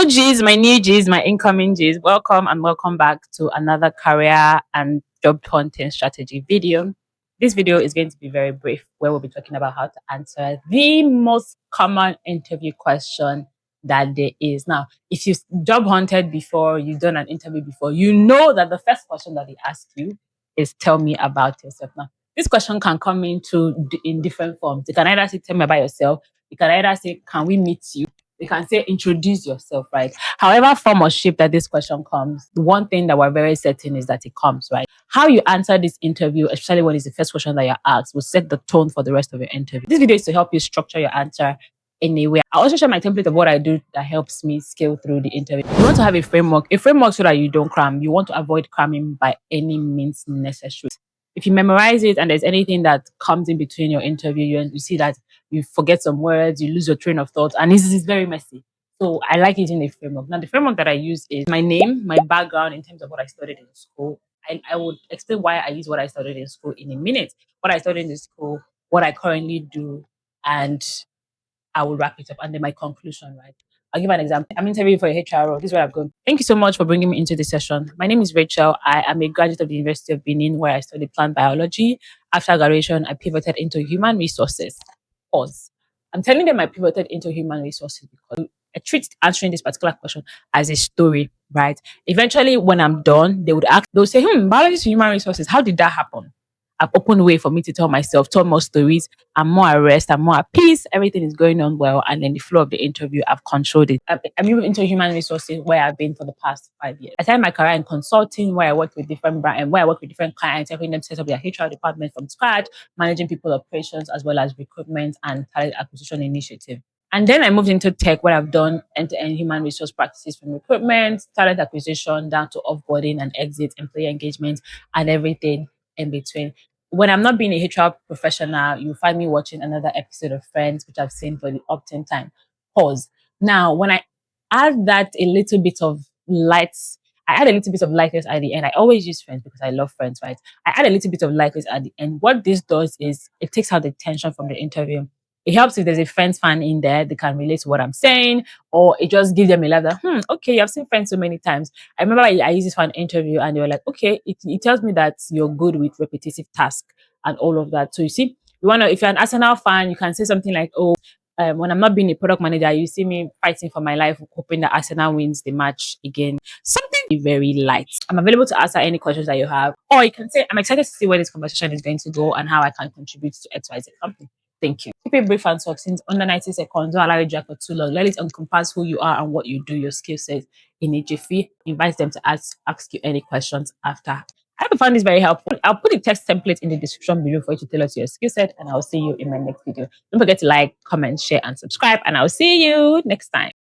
OGs, my new Gs, my incoming Gs, welcome and welcome back to another career and job hunting strategy video. This video is going to be very brief, where we'll be talking about how to answer the most common interview question that there is. Now, if you've job hunted before, you've done an interview before, you know that the first question that they ask you is tell me about yourself. Now, this question can come in different forms. You can either say tell me about yourself. You can either say can we meet you. You can say introduce yourself, right? However form or shape that this question comes, the one thing that we're very certain is that it comes, right? How you answer this interview, especially when it's the first question that you're asked, will set the tone for the rest of your interview. This video is to help you structure your answer in a way. I also share my template of what I do that helps me scale through the interview. You want to have a framework so that you don't cram. You want to avoid cramming by any means necessary. If you memorize it and there's anything that comes in between your interview, you see that you forget some words, you lose your train of thought, and it's very messy. So I like using a framework. Now, the framework that I use is my name, my background in terms of what I studied in school. I would explain why I use what I studied in school in a minute. What I studied in school, what I currently do, and I will wrap it up. And then my conclusion, right? I'll give an example. I'm interviewing for a HR role. This is where I'm going. Thank you so much for bringing me into this session. My name is Rachel. I am a graduate of the University of Benin, where I studied plant biology. After graduation, I pivoted into human resources. Pause. I'm telling them I pivoted into human resources because I treat answering this particular question as a story, right? Eventually, when I'm done, they'll say, biology to human resources, how did that happen? I've opened way for me to tell myself, tell more stories. I'm more at rest, I'm more at peace, everything is going on well. And then the flow of the interview, I've controlled it. I'm moving into human resources where I've been for the past 5 years. I started my career in consulting where I worked with different brands and where I work with different clients, helping them set up their HR department from scratch, managing people operations as well as recruitment and talent acquisition initiative. And then I moved into tech where I've done end-to-end human resource practices from recruitment, talent acquisition, down to offboarding and exit, employee engagement, and everything in between. When I'm not being a HR professional, you'll find me watching another episode of Friends, which I've seen for the opt-in time. Pause. Now, when I add that a little bit of lights, I add a little bit of lightness at the end. I always use Friends because I love Friends, right? I add a little bit of lightness at the end. What this does is it takes out the tension from the interview. It helps if there's a Friends fan in there, they can relate to what I'm saying, or it just gives them a laugh that, okay, I've seen Friends so many times. I remember I used this for an interview and they were like, okay, it tells me that you're good with repetitive tasks and all of that. So you see, if you're an Arsenal fan, you can say something like, when I'm not being a product manager, you see me fighting for my life, hoping that Arsenal wins the match again. Something very light. I'm available to answer any questions that you have. Or you can say, I'm excited to see where this conversation is going to go and how I can contribute to XYZ company. Thank you. Keep it brief and succinct. Under 90 seconds. Don't allow it to drag for too long. Let it encompass who you are and what you do, your skill set in a jiffy. Invite them to ask you any questions after. I hope you found this very helpful. I'll put the text template in the description below for you to tell us your skill set, and I'll see you in my next video. Don't forget to like, comment, share, and subscribe, and I'll see you next time.